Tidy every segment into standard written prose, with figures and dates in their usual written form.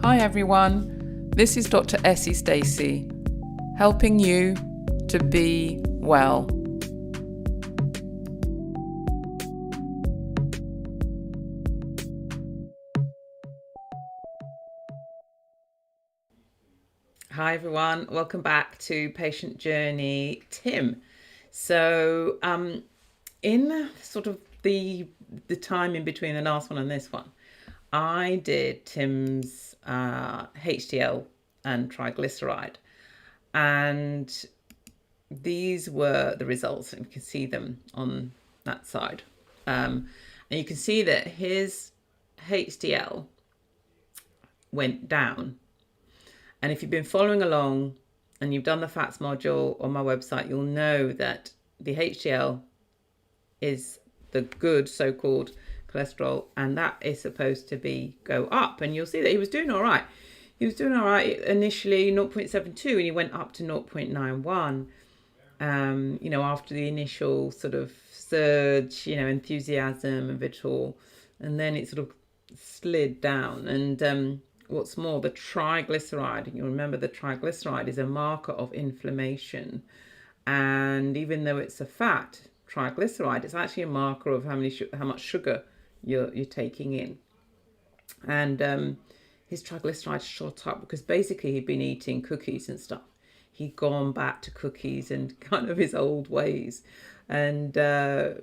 Hi everyone, this is Dr. Essie Stacey, helping you to be well. Hi everyone, welcome back to Patient Journey Tim. So in sort of the time in between the last one and this one, I did Tim's HDL and triglyceride, and these were the results, and you can see them on that side. And you can see that his HDL went down. And if you've been following along and you've done the fats module on my website, you'll know that the HDL is the good so-called cholesterol, and that is supposed to be go up. And you'll see that he was doing all right. He was doing all right initially, 0.72, and he went up to 0.91. After the initial sort of surge, enthusiasm of it all, and then it sort of slid down. And what's more, the triglyceride, you remember the triglyceride is a marker of inflammation, and even though it's a fat, triglyceride, it's actually a marker of how much sugar you're taking in. And his triglycerides shot up because basically he'd been eating cookies and stuff. He'd gone back to cookies and kind of his old ways, and so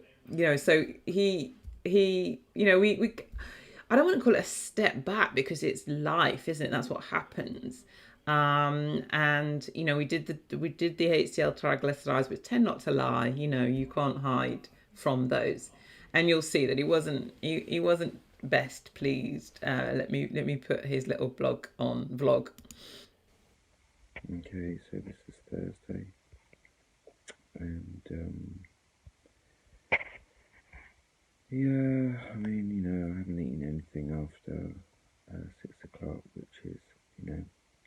we I don't want to call it a step back because it's life, isn't it? That's what happens. And we did the HDL triglycerides, but tend not to lie. You can't hide from those, and you'll see that he wasn't best pleased. Let me put his little vlog. Okay, so this is Thursday, and I haven't eaten anything after 6 o'clock, which is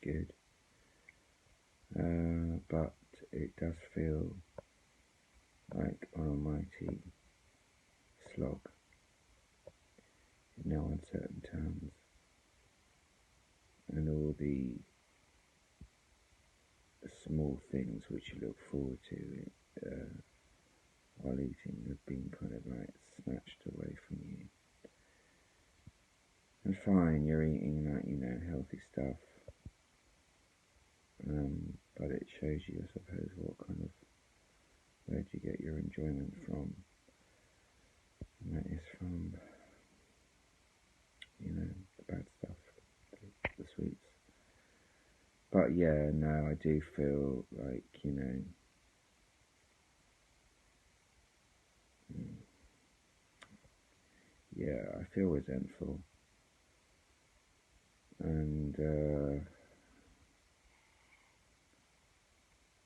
good, but it does feel like an almighty slog in no uncertain terms, and all the small things which you look forward to while eating have been kind of like snatched away from you. And fine, you're eating that, healthy stuff, but it shows you, I suppose, where do you get your enjoyment from? And that is from, the bad stuff, the sweets. But yeah, no, I do feel like, I feel resentful, and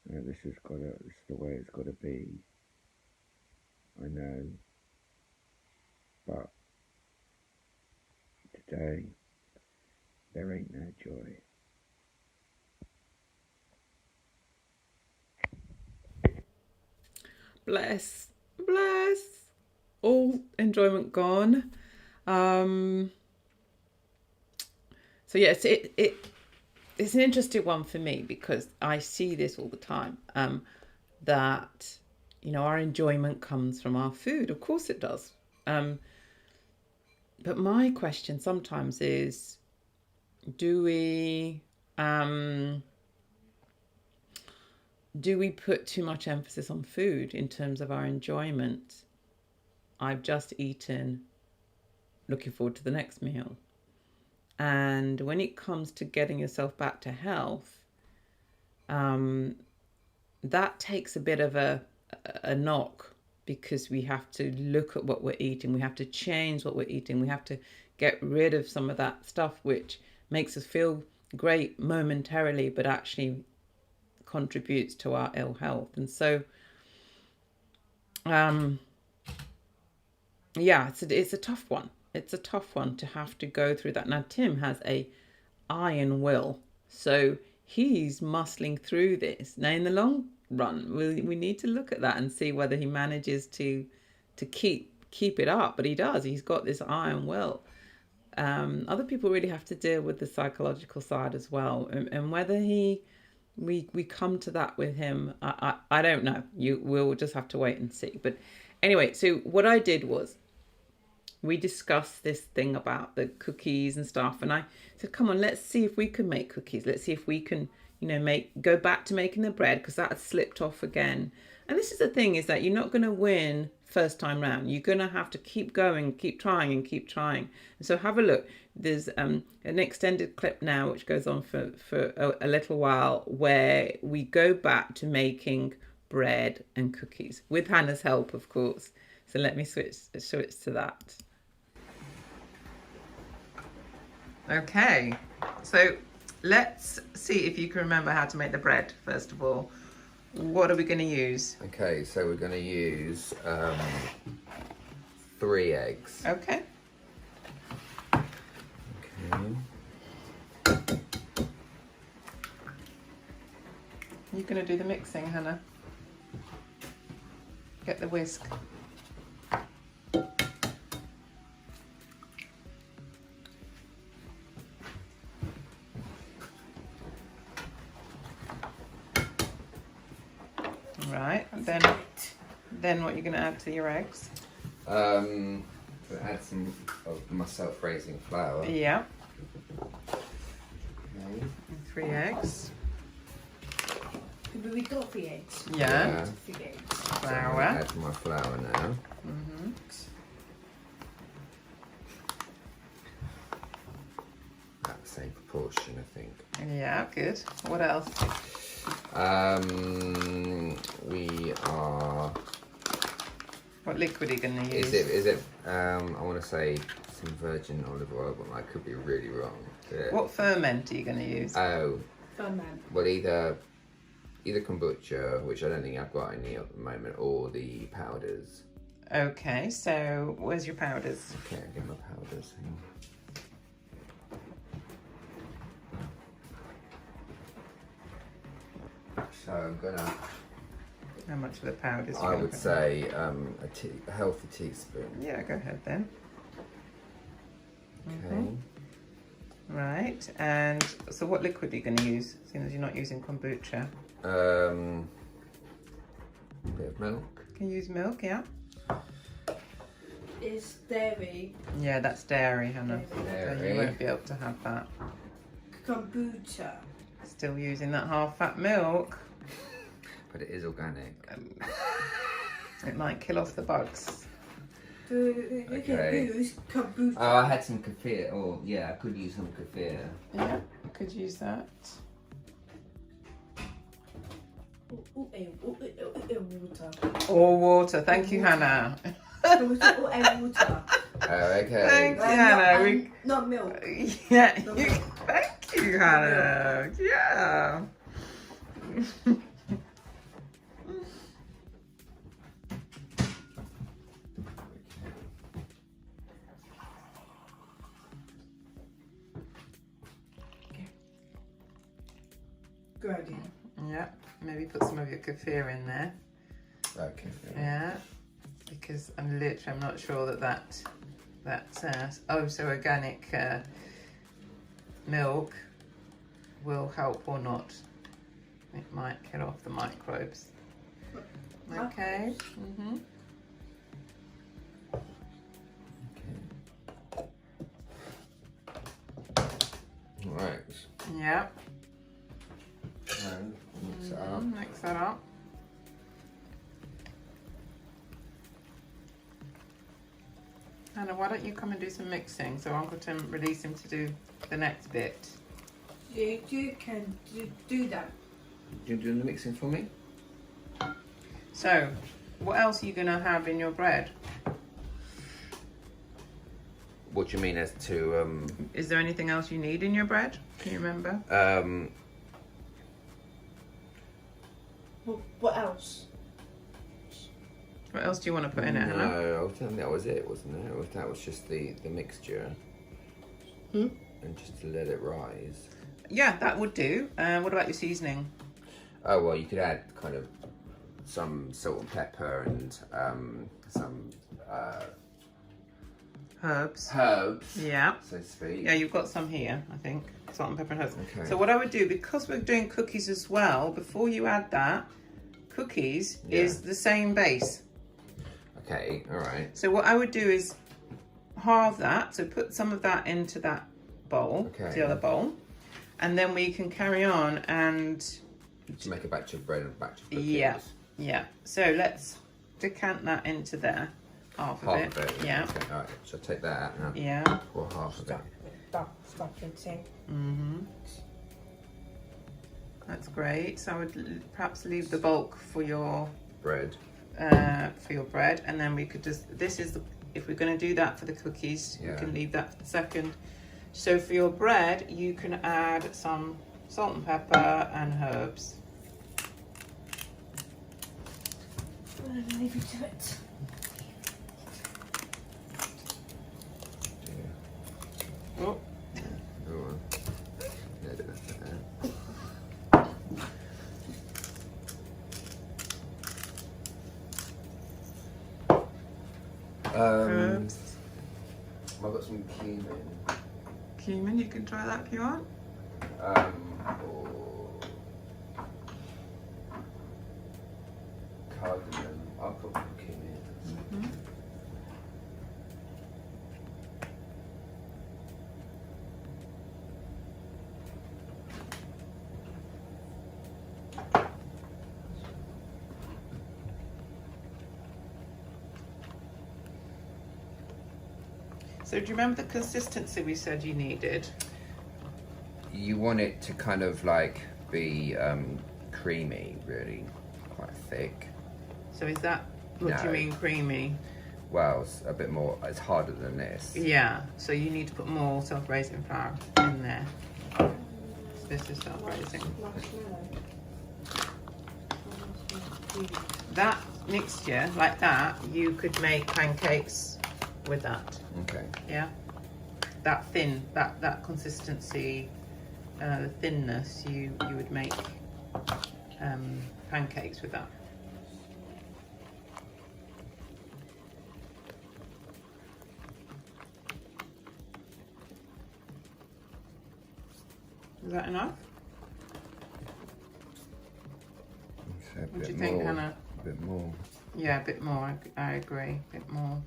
this is the way it's got to be. I know, but today there ain't no joy. Bless, all enjoyment gone. So yes, it's an interesting one for me because I see this all the time. That our enjoyment comes from our food. Of course it does. But my question sometimes is, do we put too much emphasis on food in terms of our enjoyment? I've just eaten, looking forward to the next meal. And when it comes to getting yourself back to health, that takes a bit of a knock, because we have to look at what we're eating. We have to change what we're eating. We have to get rid of some of that stuff which makes us feel great momentarily, but actually contributes to our ill health. And so, it's a tough one. It's a tough one to have to go through that. Now, Tim has a iron will, so he's muscling through this. Now, in the long run, we need to look at that and see whether he manages to keep it up. But he does. He's got this iron will. other people really have to deal with the psychological side as well, and whether we come to that with him, I don't know. We'll just have to wait and see. But anyway, so what I did was we discussed this thing about the cookies and stuff, and I said, come on, let's see if we can make cookies. Let's see if we can, go back to making the bread, because that had slipped off again. And this is the thing, is that you're not going to win first time round. You're going to have to keep going, keep trying and keep trying. And so have a look. There's an extended clip now which goes on for a little while, where we go back to making bread and cookies with Hannah's help, of course. So let me switch to that. Okay, so let's see if you can remember how to make the bread first of all. What are we going to use? Okay, so we're going to use 3 eggs. Okay. Okay. You're going to do the mixing, Hannah. Get the whisk. Right, then what you're going to add to your eggs? Add some of my self-raising flour. Yeah. Okay. 3 eggs. But we got 3 eggs. Yeah. 3 eggs. Flour. Add my flour now. Mm-hmm. At the same proportion, I think. Yeah, good. What else? We are. What liquid are you going to use? Is it? I want to say some virgin olive oil, but I could be really wrong. What ferment are you going to use? Oh, Ferment. well, either kombucha, which I don't think I've got any at the moment, or the powders. Okay, so where's your powders? Okay, I'll get my powders. Hang on. So I'm gonna. How much of the powders? I would say a healthy teaspoon. Yeah, go ahead then. Okay. Right, and so what liquid are you going to use, seeing as you're not using kombucha? A bit of milk. Can you use milk, yeah? It's dairy. Yeah, that's dairy, Hannah. Dairy. So you won't be able to have that. Kombucha. Still using that half-fat milk. But it is organic. It might kill off the bugs. So you Okay. can use kombucha. Oh, I had some kefir. Oh, yeah, I could use some kefir. Yeah, could use that. Water. Or water. Thank you, Hannah. Kombucha or water. Oh, okay. Thanks, Hannah. Not milk. Yeah, thank you, Hannah. Yeah. Good idea. Yeah, maybe put some of your kefir in there. Okay. Yeah, because I'm not sure that so organic milk will help or not. It might kill off the microbes. Okay. Mhm. Right. Yeah. And mix it up. Mix that up. Hannah, why don't you come and do some mixing so Uncle Tim release him to do the next bit. You can do that. You doing the mixing for me? So, what else are you going to have in your bread? What do you mean as to Is there anything else you need in your bread? Can you remember? What else? What else do you want to put in it, Hannah? No, I think that was it, wasn't it? That was just the mixture. Hmm? And just to let it rise. Yeah, that would do. What about your seasoning? Oh, well, you could add kind of some salt and pepper and some herbs. herbs, Yeah. so to speak. Yeah, you've got some here, I think. Salt and pepper and herbs. Okay. So what I would do, because we're doing cookies as well, before you add that, cookies is the same base. Okay, all right. So what I would do is halve that. So put some of that into that bowl, Okay. the other bowl. And then we can carry on and To make a batch of bread and a batch of cookies. yeah. So let's decant that into there. Half of Half it. of it. Yeah. Okay, all right. So take that out now. Yeah. Or half of it. Stop it in. Mm-hmm. That's great. So I would perhaps leave the bulk for your Bread. bread, and then we could just. This is the. If we're going to do that for the cookies, we Yeah. can leave that for the second. So for your bread, you can add some salt and pepper and herbs. Leave it to it. Yeah. Oh, Go on. Yeah, do that. herbs. I've got some cumin. Cumin, you can try that if you want. Or cardamom. I'll put cumin. Mhm. So do you remember the consistency we said you needed? You want it to kind of like be creamy, really, quite thick. So is that what do you No. mean creamy? Well, it's a bit more. It's harder than this. Yeah, so you need to put more self-raising flour in there. So this is self-raising. That mixture, like that, you could make pancakes with that. Okay. Yeah, that thin, that consistency, thinness, you would make pancakes with that. Is that enough? So a What do bit you think, more. Hannah? A bit more. Yeah, a bit more. I agree. A bit more.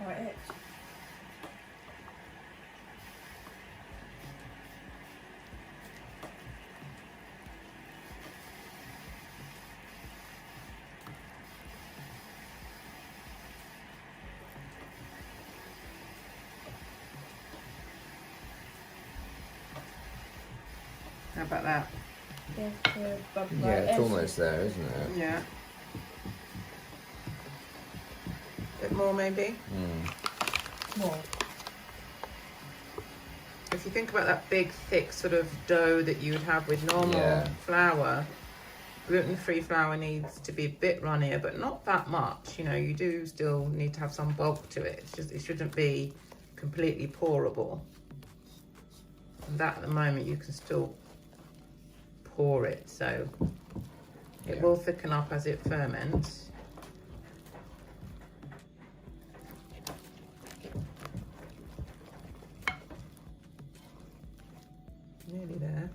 About it. How about that? Yeah, it's almost there, isn't it? Yeah. Bit more maybe. More. If you think about that big, thick sort of dough that you would have with normal Yeah. flour, gluten-free flour needs to be a bit runnier, but not that much. You know, you do still need to have some bulk to it. It's just, it shouldn't be completely pourable. And that at the moment you can still pour it, so it Yeah. will thicken up as it ferments. Nearly there.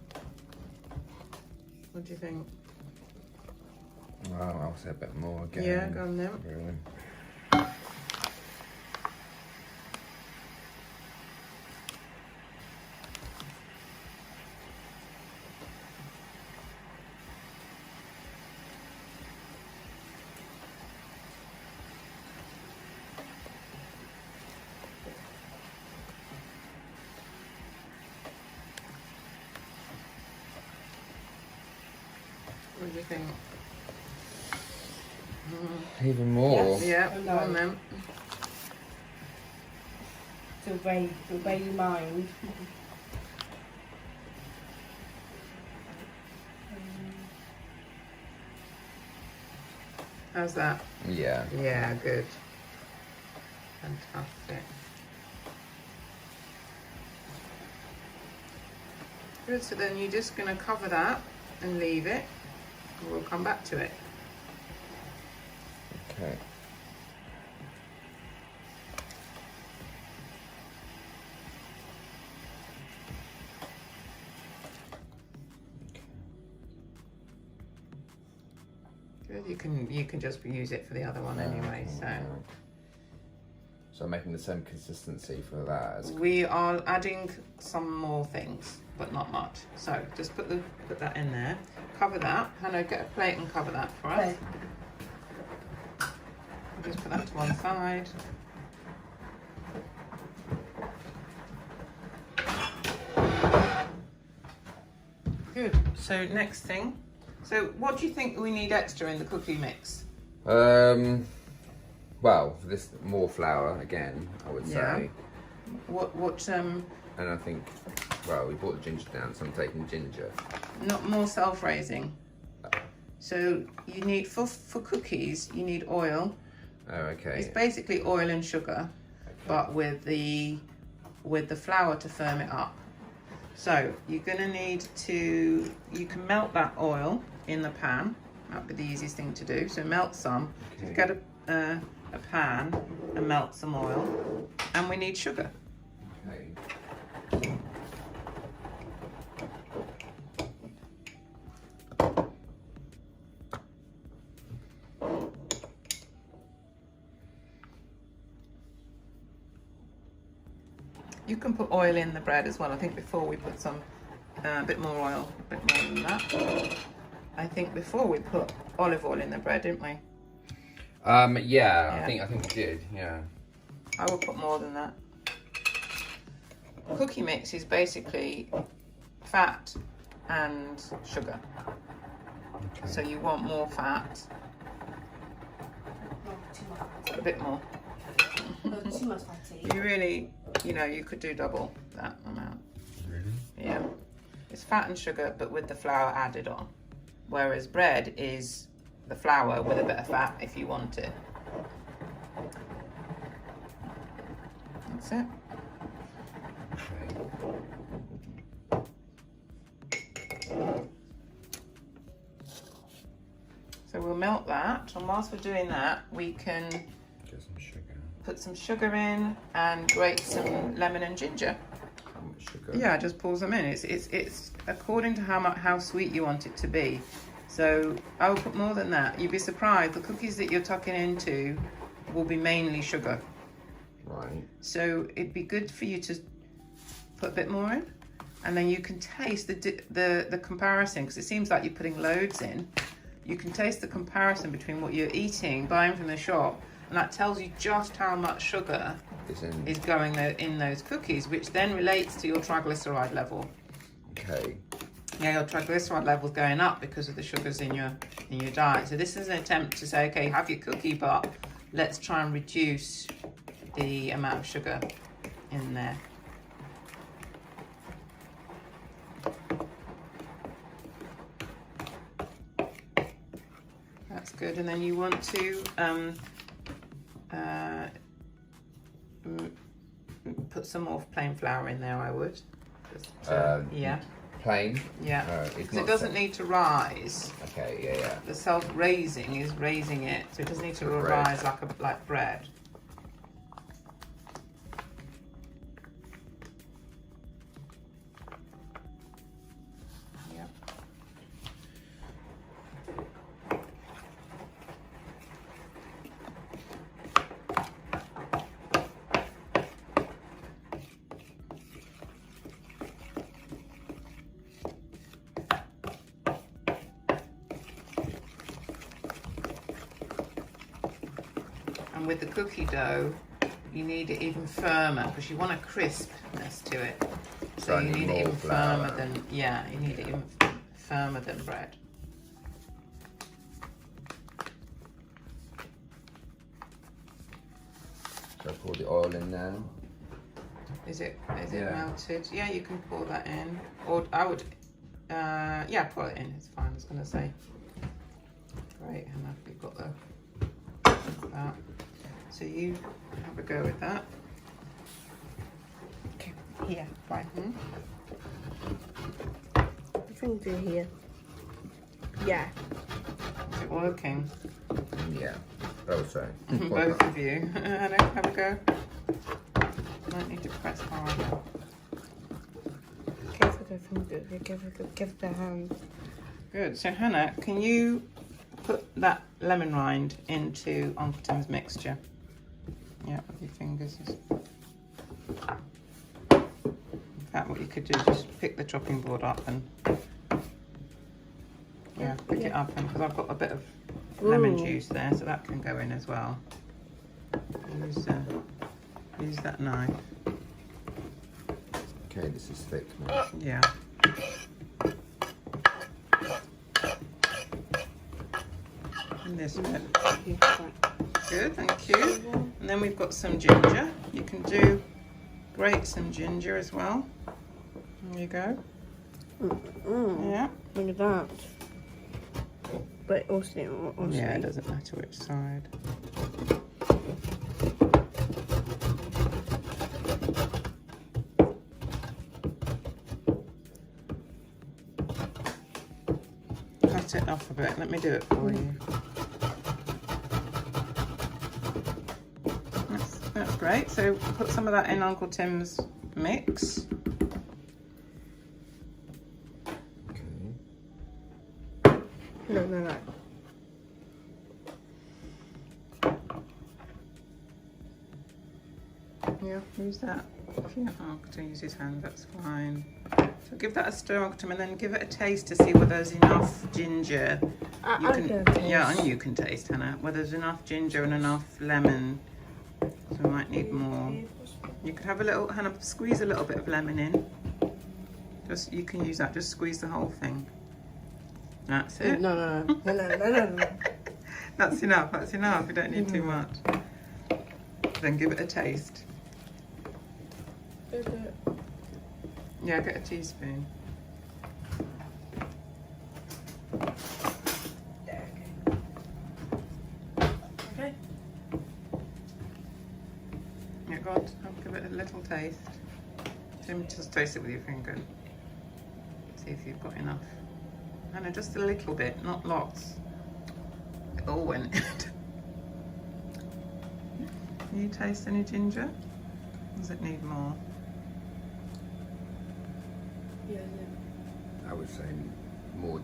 What do you think? Well, I'll say a bit more again. Yeah, go on then. Really. What do you think? Even more. Yeah, go on then. To obey your mind. How's that? Yeah. Yeah, good. Fantastic. Good, so then you're just going to cover that and leave it, and we'll come back to it. Okay. Good, you can just use it for the other one anyway, so. So I'm making the same consistency for that as We are adding some more things, but not much. So just put that in there. Cover that. Hannah, get a plate and cover that for us. Okay. Just put that to one side. Good. So next thing. So what do you think we need extra in the cookie mix? well, for this more flour again, I would Yeah. say. What And I think, well, we brought the ginger down, so I'm taking ginger. not more self-raising. So you need for cookies, you need oil. Oh, okay. It's basically oil and sugar, but with the flour to firm it up. So you're gonna need to, you can melt that oil in the pan. That'd be the easiest thing to do. So melt some. So Okay. get a pan and melt some oil, and we need sugar. Okay. You can put oil in the bread as well. I think before we put some, a bit more oil, a bit more than that. I think before we put olive oil in the bread, didn't we? Yeah, Yeah. I think we did, yeah. I will put more than that. Cookie mix is basically fat and sugar. Okay. So you want more fat, Not too much. a bit more. Not too much fatty. You really, you could do double that amount. Really? Yeah. It's fat and sugar, but with the flour added on. Whereas bread is the flour with a bit of fat if you want it. That's it. So we'll melt that, and whilst we're doing that, we can Get some sugar. put some sugar in and grate some lemon and ginger. How much sugar? Yeah, just pulls them in. It's according to how sweet you want it to be. So I will put more than that. You'd be surprised. The cookies that you're tucking into will be mainly sugar. Right. So it'd be good for you to put a bit more in, and then you can taste the comparison, because it seems like you're putting loads in. You can taste the comparison between what you're eating, buying from the shop, and that tells you just how much sugar It's in. is going in those cookies, which then relates to your triglyceride level. Okay. Yeah, your triglyceride level's going up because of the sugars in your diet. So this is an attempt to say, okay, have your cookie, but let's try and reduce the amount of sugar in there. That's good. And then you want to put some more plain flour in there, I would. Just to, yeah. Plain? Yeah, It's because not it doesn't need to rise. Okay, yeah. The self-raising is raising it, so it doesn't need to Like bread. rise like bread. Yep. And with the cookie dough, you need it even firmer because you want a crispness to it. So I you need need it more even flour. firmer than, yeah, you need it even firmer than bread. So I pour the oil in now. Is it Yeah. melted? Yeah, you can pour that in. Or I would, yeah, pour it in. It's fine. I was gonna say. Great, Hannah, you've got that. So you have a go with that. Okay. Here. Fine. Mhm. finger here. Yeah. Is it working? Yeah. Oh, sorry. Both of you. Hannah, have a go. Might need to press harder. Give it a finger. Give it a hand. Good. So Hannah, can you put that lemon rind into Uncle Tim's mixture? Yeah, with your fingers. In fact, what you could do is just pick the chopping board up and pick it up, and because I've got a bit of lemon juice there, so that can go in as well. Use that knife. Okay, this is thick now. Yeah. And this bit. Good, thank you. And then we've got some ginger. You can grate some ginger as well. There you go. Yeah. Look at that. But also, Yeah, it doesn't matter which side. Cut it off a bit. Let me do it for you. That's great. So put some of that in Uncle Tim's mix. No. Yeah, use that. If you Uncle Tim use his hand, that's fine. So give that a stir, Uncle Tim, and then give it a taste to see whether there's enough ginger. Yeah, and you can taste, Hannah, whether there's enough ginger and enough lemon. So we might need more. You could have a little, Hannah, squeeze a little bit of lemon in. You can use that, just squeeze the whole thing. That's it. No. That's enough, you don't need too much. Then give it a taste. Yeah, get a teaspoon. Okay. Yeah, go on, I'll give it a little taste. Tim, just taste it with your finger. See if you've got enough. Hannah, just a little bit, not lots. It all went in. Can you taste any ginger? Does it need more? Yeah. I would say more.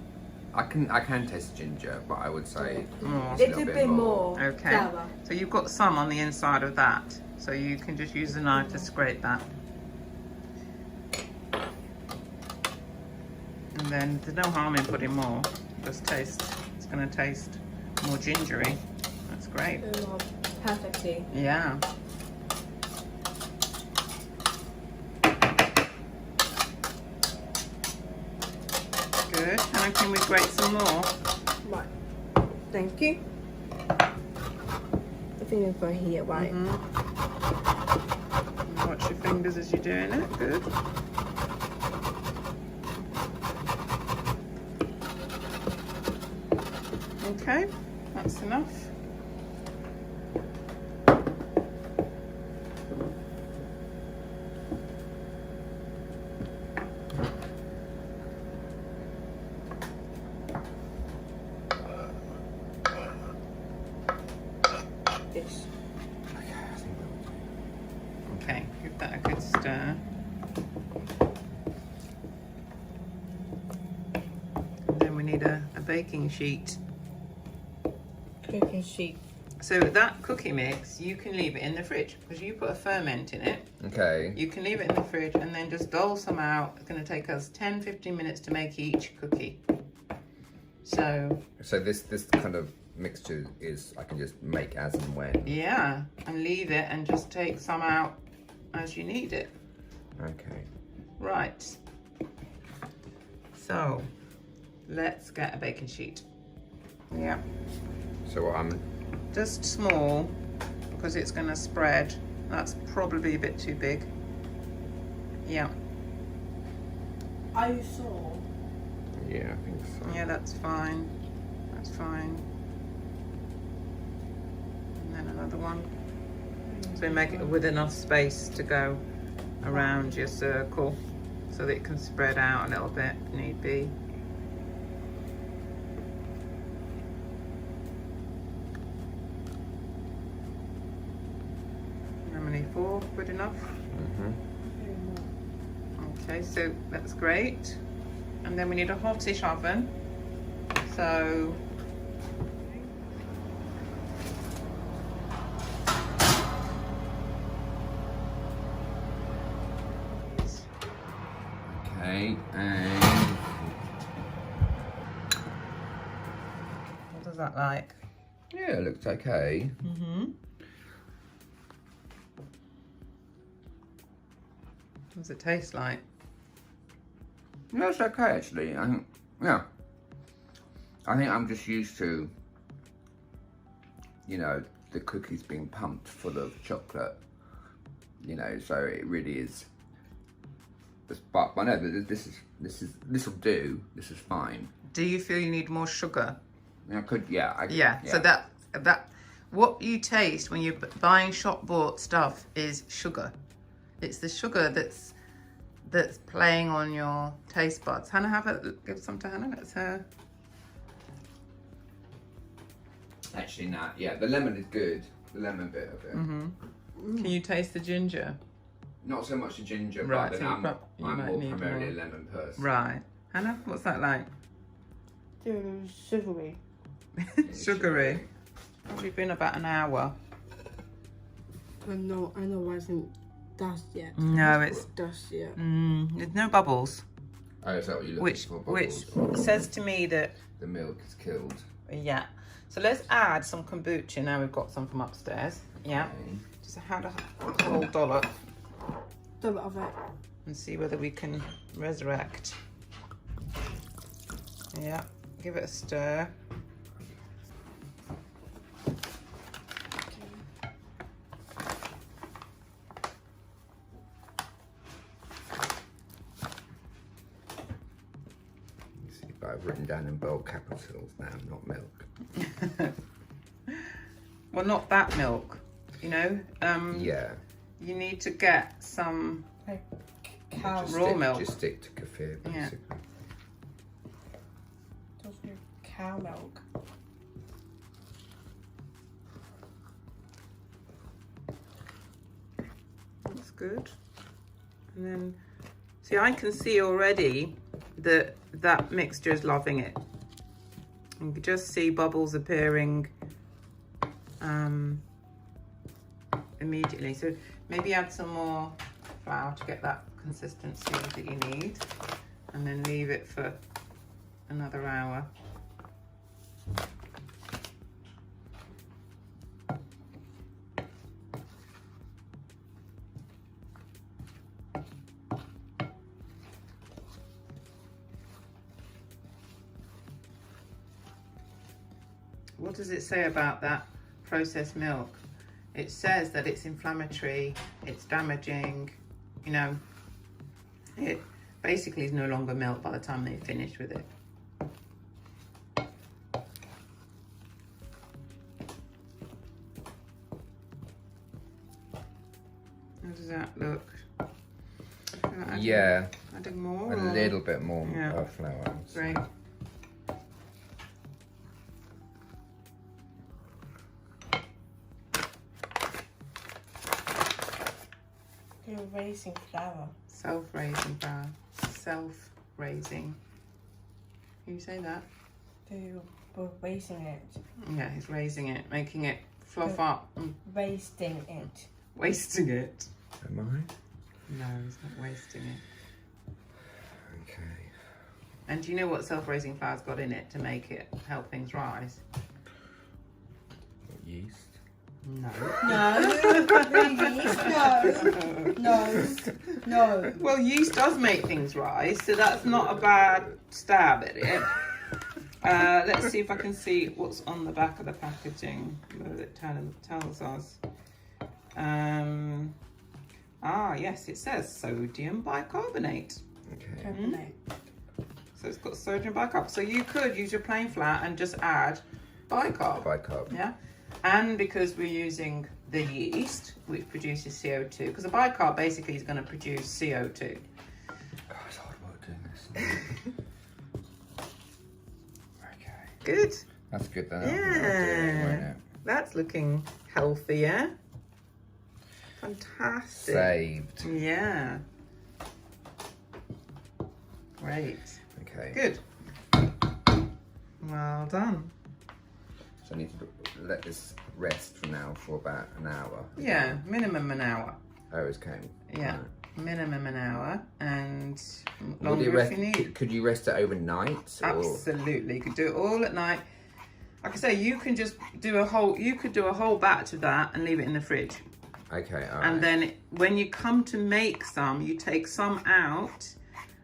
I can taste ginger, but I would say More. just a Little bit more. Okay. Flour. So you've got some on the inside of that. So you can just use the knife to scrape that. And then there's no harm in putting more. Just taste. It's going to taste more gingery. That's great. Perfectly. Yeah. Good. And can we grate some more? Right. Thank you. The finger's right here, right? Watch your fingers as you're doing it. Good. Okay, that's enough. This. Okay, give that a good stir. And then we need a baking sheet. Baking sheet. So that cookie mix, you can leave it in the fridge because you put a ferment in it. Okay. You can leave it in the fridge and then just dole some out. It's going to take us 10-15 minutes to make each cookie. So this kind of mixture is I can just make as and when. yeah, and leave it and just take some out as you need it. Okay. Right. So let's get a baking sheet. Yeah. So what I'm Just small because it's going to spread. That's probably a bit too big. Yeah. Are you sure? yeah, I think so. Yeah, that's fine. That's fine. And then another one. So make it with enough space to go around your circle so that it can spread out a little bit if need be. 4 good enough? Okay, so that's great. And then we need a hottish oven. So Okay, and what does that like? yeah, it looks okay. What does it taste like? Yeah, it's okay actually. I think, yeah. I think I'm just used to, you know, the cookies being pumped full of chocolate. You know, so it really is. But I know that this will do. This is fine. Do you feel you need more sugar? I could, yeah. Yeah. So that what you taste when you're buying shop bought stuff is sugar. It's the sugar that's playing on your taste buds. Hannah, give some to Hannah. That's her. Actually, no. Yeah, the lemon is good. The lemon bit of it. Can you taste the ginger? Not so much the ginger, Right, but so then you I'm might more need primarily more. a lemon person. Right. Hannah, what's that like? They're sugary. Sugary. Probably been about an hour. I know it wasn't dust yet. No, it's Dust yet. there's no bubbles, Oh, is that what you're looking which for? which Bubbles? says to me that The milk is killed. yeah. So let's add some kombucha. Now we've got some from upstairs. Yeah. Okay. Just add a whole dollop Double of it. and see whether we can resurrect. Yeah. Give it a stir. You see, but I've written down in bold capitals now, not milk. Well, not that milk. You know. Yeah. You need to get some Like cow. Just raw stick, milk. Just stick to kefir, Yeah. basically. Those are cow milk. That's good. And then, see, I can see already that that mixture is loving it. You can just see bubbles appearing immediately. So maybe add some more flour to get that consistency that you need, and then leave it for another hour. What does it say about that processed milk? It says that it's inflammatory, it's damaging, you know, it basically is no longer milk by the time they finish with it. How does that look? Yeah, Adding more? a or- little bit more Yeah. flour. Great. You're raising flour. Self-raising flour. Self-raising. Can you say that? They were raising it. Yeah, he's raising it, making it fluff up and Wasting it. wasting it. Am I? No, he's not wasting it. Okay. And do you know what self-raising flour's got in it to make it help things rise? What, yeast? No. No, please, no. Well, yeast does make things rise, so that's not a bad stab at it. Let's see if I can see what's on the back of the packaging. What it tells us. Yes, it says sodium bicarbonate. Okay. Carbonate. So it's got sodium bicarb. So you could use your plain flour and just add bicarb. Bicarb. Yeah. And because we're using the yeast, which produces CO2, because the bicarb basically is going to produce CO2. God, it's hard work doing this. Okay. Good. That's good then. Yeah. That'll do it, won't it? That's looking healthy, yeah? Fantastic. saved. Yeah. Great. Okay. Good. Well done. So I need to let this rest for now for about an hour. Yeah, minimum an hour. Oh, it's came. Yeah, minimum an hour, and Would longer you rest, if you need. could you rest it overnight? Or? Absolutely, you could do it all at night. Like I say, you can just do a whole. You could do a whole batch of that and leave it in the fridge. Okay, all right. And then when you come to make some, you take some out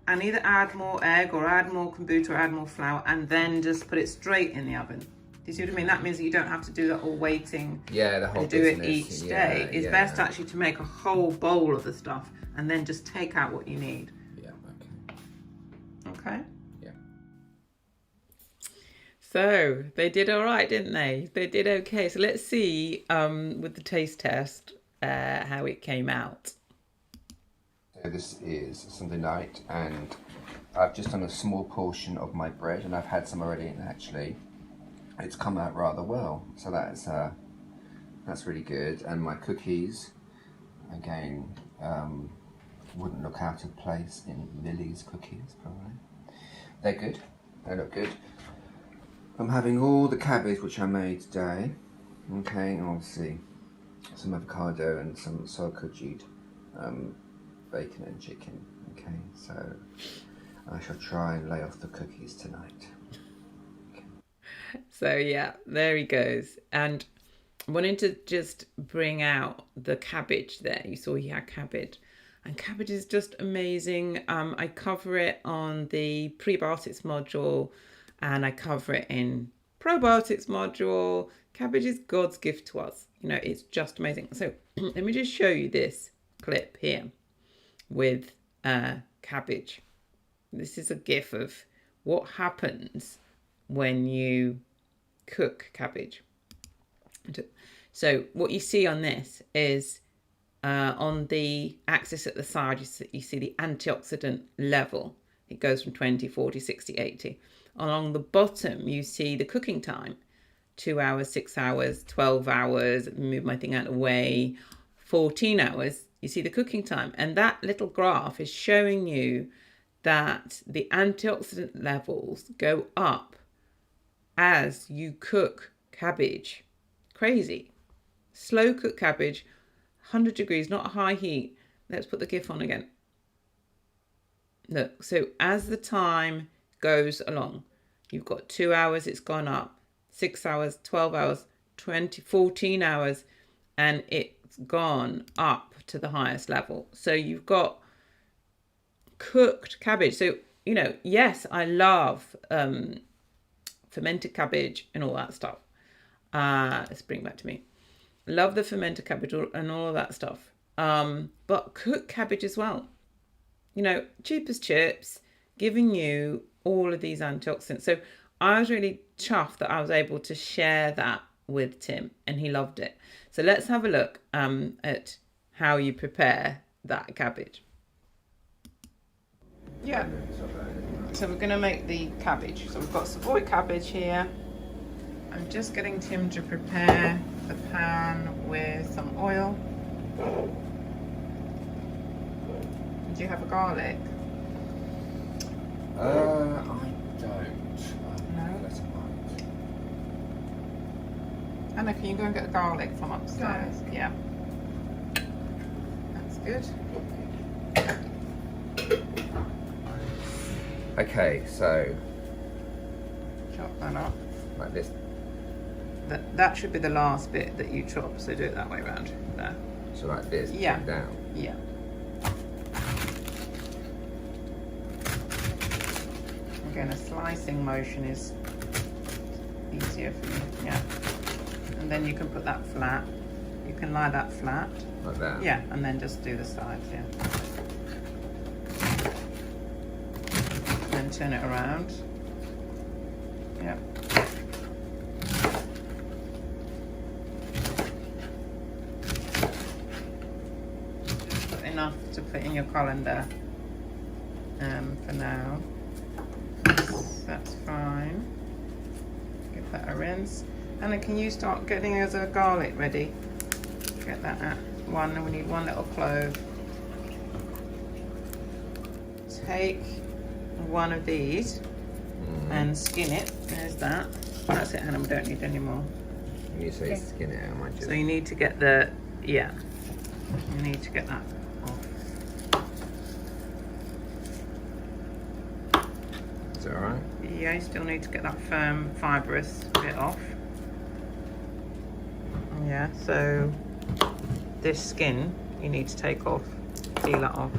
and either add more egg or add more kombucha or add more flour, and then just put it straight in the oven. Do you see what I mean? That means that you don't have to do that all waiting. Yeah, the whole To do it business. each Yeah, day. It's yeah. best actually to make a whole bowl of the stuff and then just take out what you need. Yeah, okay. Okay. Yeah. So they did all right, didn't they? They did okay. So let's see with the taste test how it came out. So this is Sunday night, and I've just done a small portion of my bread, and I've had some already, and actually it's come out rather well. So that's really good. And my cookies, again, wouldn't look out of place in Lily's cookies, probably. They're good. They look good. I'm having all the cabbage which I made today. Okay, and obviously some avocado and some soy-kojid, bacon and chicken. Okay, so I shall try and lay off the cookies tonight. So yeah, there he goes. And I wanted to just bring out the cabbage there. You saw he had cabbage. And cabbage is just amazing. I cover it on the prebiotics module and I cover it in probiotics module. Cabbage is God's gift to us. You know, it's just amazing. So let me just show you this clip here with cabbage. This is a gif of what happens when you cook cabbage. So what you see on this is on the axis at the side, you see the antioxidant level. It goes from 20, 40, 60, 80. Along the bottom, you see the cooking time. 2 hours, 6 hours, 12 hours, move my thing out of the way, 14 hours, you see the cooking time. And that little graph is showing you that the antioxidant levels go up as you cook cabbage. Crazy. Slow cook cabbage, 100 degrees, not high heat. Let's put the GIF on again. Look, so as the time goes along, you've got 2 hours, it's gone up, 6 hours, 12 hours, 20, 14 hours, and it's gone up to the highest level. So you've got cooked cabbage. So, you know, yes, I love fermented cabbage and all that stuff. Let's bring it back to me. Love the fermented cabbage and all of that stuff. But cooked cabbage as well. You know, cheap as chips, giving you all of these antioxidants. So I was really chuffed that I was able to share that with Tim and he loved it. So let's have a look at how you prepare that cabbage. Yeah, so we're going to make the cabbage. So we've got Savoy cabbage here. I'm just getting Tim to prepare the pan with some oil. Do you have a garlic? I don't. No? That's right. Anna, can you go and get the garlic from upstairs? Yeah. That's good. Okay, so Chop that up. like this. That should be the last bit that you chop, so do it that way around. There. So like this. Yeah. Down. Yeah. Again, a slicing motion is easier for you. Yeah. And then you can put that flat. You can lie that flat. Like that. Yeah, and then just do the sides, yeah. Then turn it around. Yeah. Enough to put in your colander for now. That's fine. Give that a rinse. Anna, can you start getting us a garlic ready? Get that out. one, and we need 1 little clove. Take one of these and skin it. There's that. That's it, Hannah. We don't need any more. When you say skin it out, might So you need to get the, yeah, you need to get that off. Is that alright? Yeah, you still need to get that firm fibrous bit off. Yeah, so this skin you need to take off, peel that off.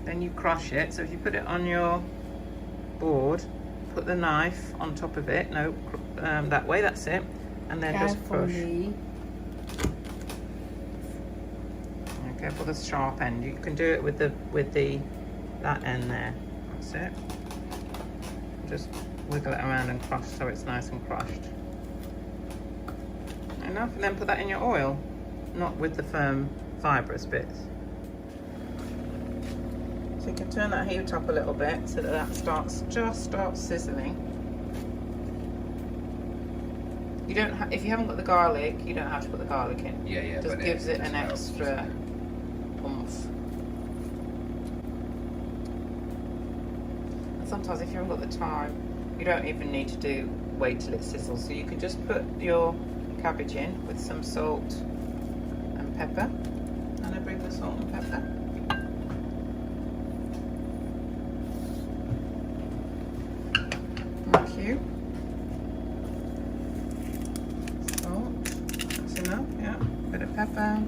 Then you crush it. So if you put it on your board, put the knife on top of it. No, that way. That's it. And then just push. Okay, for the sharp end. You can do it with that end there. That's it. Just wiggle it around and crush so it's nice and crushed. Enough, and then put that in your oil, not with the firm fibrous bits. So you can turn that heat up a little bit so that just starts sizzling. You don't if you haven't got the garlic, you don't have to put the garlic in. Yeah. It just gives it an extra oomph. And sometimes if you haven't got the time, you don't even need to wait till it sizzles. So you can just put your cabbage in with some salt and pepper. And I bring the salt and pepper. Thank you. Salt, that's enough, yeah. Bit of pepper.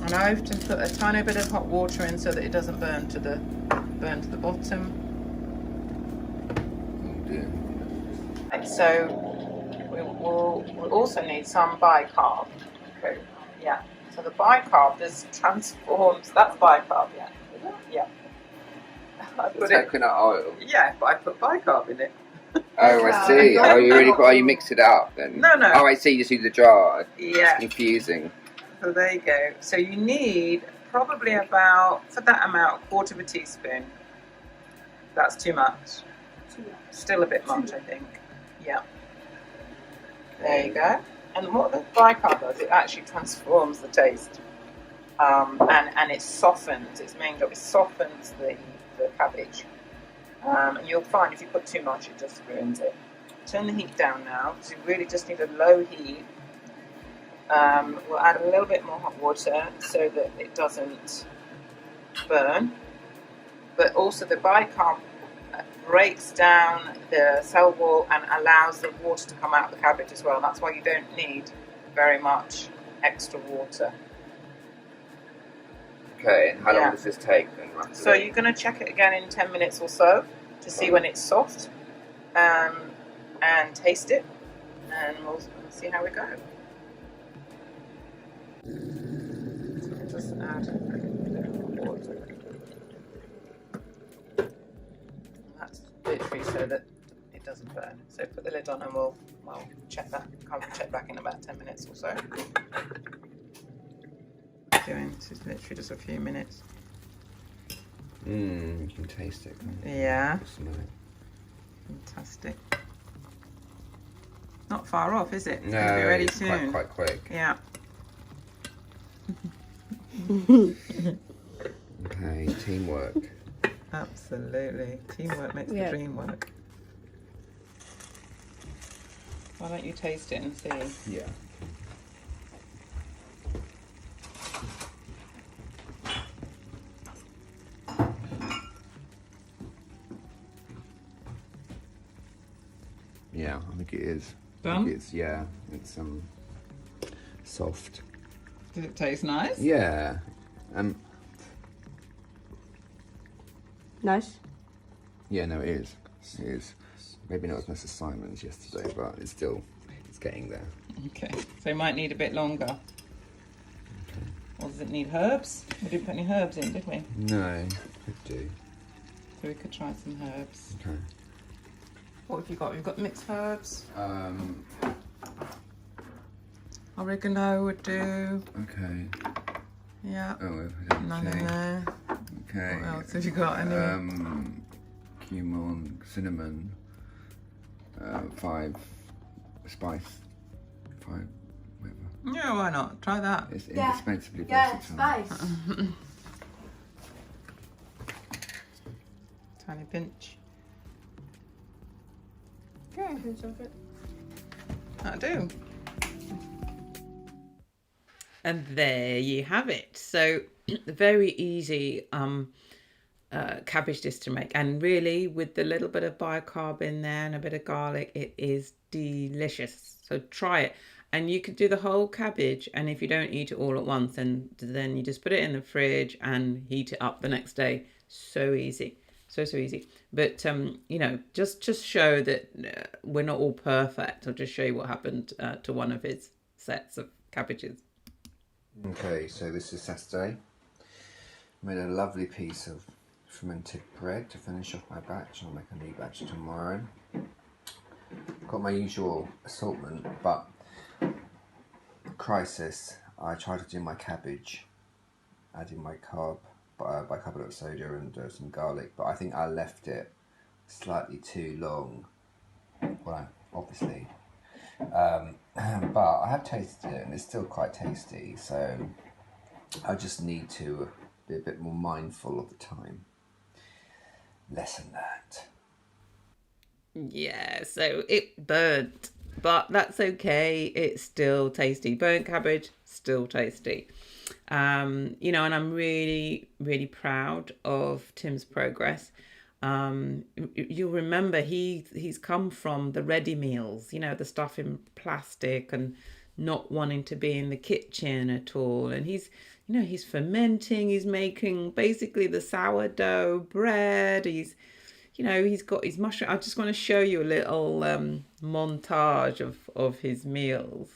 And I often put a tiny bit of hot water in so that it doesn't burn to the bottom. Oh dear. And so we'll also need some bicarb. Okay. Yeah. So the bicarb transforms. That's bicarb. Yeah. Yeah. I put it. Coconut oil. Yeah, but I put bicarb in it. Oh, I see. Oh, you really? Oh, you mix it up then? No. Oh, I see. You just use the jar. Yeah. It's confusing. So there you go. So you need probably about, for that amount, 1/4 teaspoon. That's too much. Still a bit much, I think. Yeah. There you go. And what the bicarb does, it actually transforms the taste. And it softens, its main job, it softens the cabbage. And you'll find if you put too much, it just ruins it. Turn the heat down now, because you really just need a low heat. We'll add a little bit more hot water so that it doesn't burn. But also the bicarb breaks down the cell wall and allows the water to come out of the cabbage as well. That's why you don't need very much extra water. Okay, and how long does this take then, roughly? So you're going to check it again in 10 minutes or so to see when it's soft, and taste it, and we'll see how we go. So just add a bit of water. That's literally so that it doesn't burn. So put the lid on and we'll check that. Come check back in about 10 minutes or so. This is literally just a few minutes. You can taste it. Can't you? Yeah. Smell it. Fantastic. Not far off, is it? It's No, going to be ready it's soon. quite quick. Yeah. Okay, teamwork. Absolutely. Teamwork makes the dream work. Why don't you taste it and see? Yeah. Yeah, I think it is. Done? I think it's soft. Does it taste nice? Yeah. Nice. Yeah, no, it is. It is. Maybe not as much as Simon's yesterday, but it's getting there. Okay. So it might need a bit longer. Okay. Or does it need herbs? We didn't put any herbs in, did we? No, could do. So we could try some herbs. Okay. What have you got? We've got mixed herbs. Um. Oregano would do. Okay. Yeah. Oh, None in there. Okay. What else have you got? Any? cumin, cinnamon, 5 spice, 5 whatever. Yeah, why not? Try that. It's Yeah. indispensably Yeah, versatile. spice. Tiny pinch. Okay, Pinch of it. I do. And there you have it. So very easy cabbage dish to make, and really with the little bit of bicarb in there and a bit of garlic, it is delicious. So try it, and you could do the whole cabbage, and if you don't eat it all at once, then you just put it in the fridge and heat it up the next day. So easy, so easy. But you know, just show that we're not all perfect. I'll just show you what happened to one of his sets of cabbages. Okay, so this is Saturday. Made a lovely piece of fermented bread to finish off my batch. I'll make a new batch tomorrow. Got my usual assortment, but crisis, I tried to do my cabbage, adding my bicarbonate of soda and some garlic, but I think I left it slightly too long. Well, obviously. But I have tasted it and it's still quite tasty, so I just need to be a bit more mindful of the time. Lesson learned. Yeah, so it burnt, but that's okay. It's still tasty. Burnt cabbage, still tasty. You know, and I'm really, really proud of Tim's progress. You'll remember he's come from the ready meals, you know, the stuff in plastic and not wanting to be in the kitchen at all. And he's fermenting, he's making basically the sourdough bread. He's got his mushroom. I just want to show you a little montage of his meals.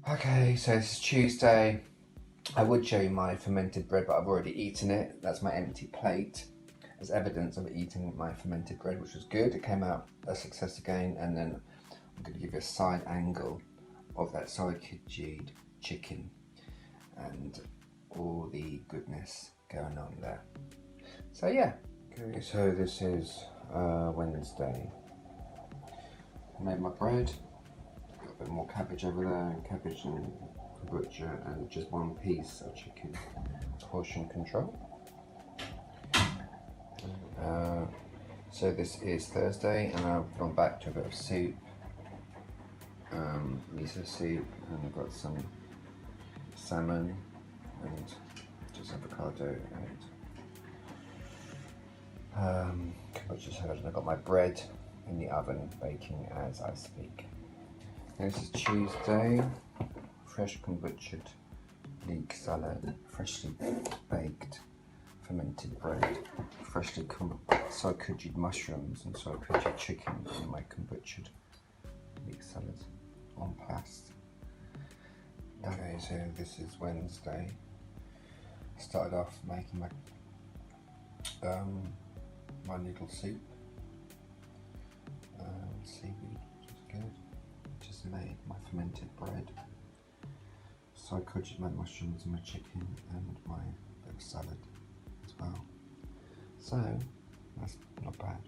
Okay, so it's Tuesday. I would show you my fermented bread, but I've already eaten it. That's my empty plate as evidence of eating my fermented bread, which was good. It came out a success again, and then I'm going to give you a side angle of that soy kajid chicken and all the goodness going on there. So yeah. Okay, so this is Wednesday. I made my bread. Got a bit more cabbage over there, cabbage and kombucha, and just one piece of chicken. Portion control. So this is Thursday, and I've gone back to a bit of soup, miso soup, and I've got some salmon and just avocado and kombucha salad, and I've got my bread in the oven baking as I speak. This is Tuesday. Fresh kombucha leek salad, freshly baked fermented bread, freshly soy kajid mushrooms and soy kajid chicken in my kombucha leek salad on plast. Okay, so this is Wednesday. Started off making my my noodle soup, seaweed, which is good. Just made my fermented bread, soy kajid, my mushrooms and my chicken, and my bit of salad as well. So that's not bad.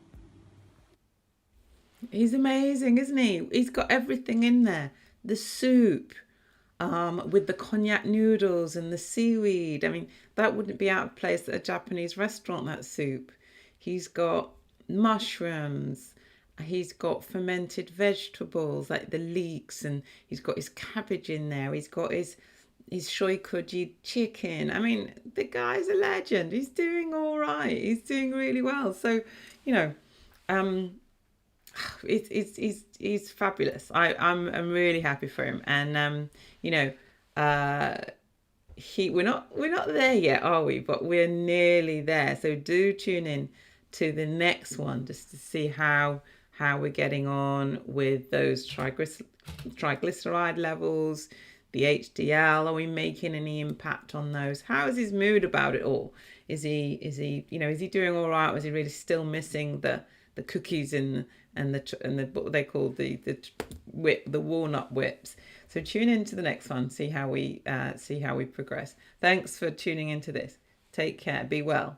He's amazing, isn't he? He's got everything in there. The soup, with the cognac noodles and the seaweed. I mean, that wouldn't be out of place at a Japanese restaurant, that soup. He's got mushrooms. He's got fermented vegetables like the leeks, and he's got his cabbage in there. He's got his soy kajid chicken. I mean, the guy's a legend. He's doing all right. He's doing really well. So, you know, he's fabulous. I'm really happy for him. And you know, we're not there yet, are we? But we're nearly there. So do tune in to the next one just to see how we're getting on with those triglyceride levels, the HDL. Are we making any impact on those? How is his mood about it all? Is he doing all right? Or is he really still missing the cookies and the what they call the walnut whips? So tune in to the next one. See how we progress. Thanks for tuning into this. Take care. Be well.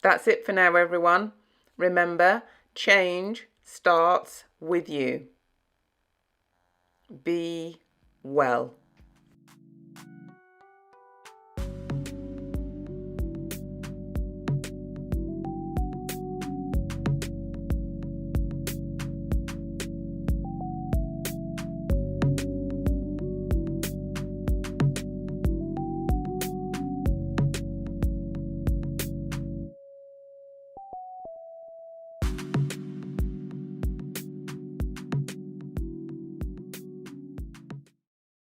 That's it for now, everyone. Remember, change starts with you. Be well.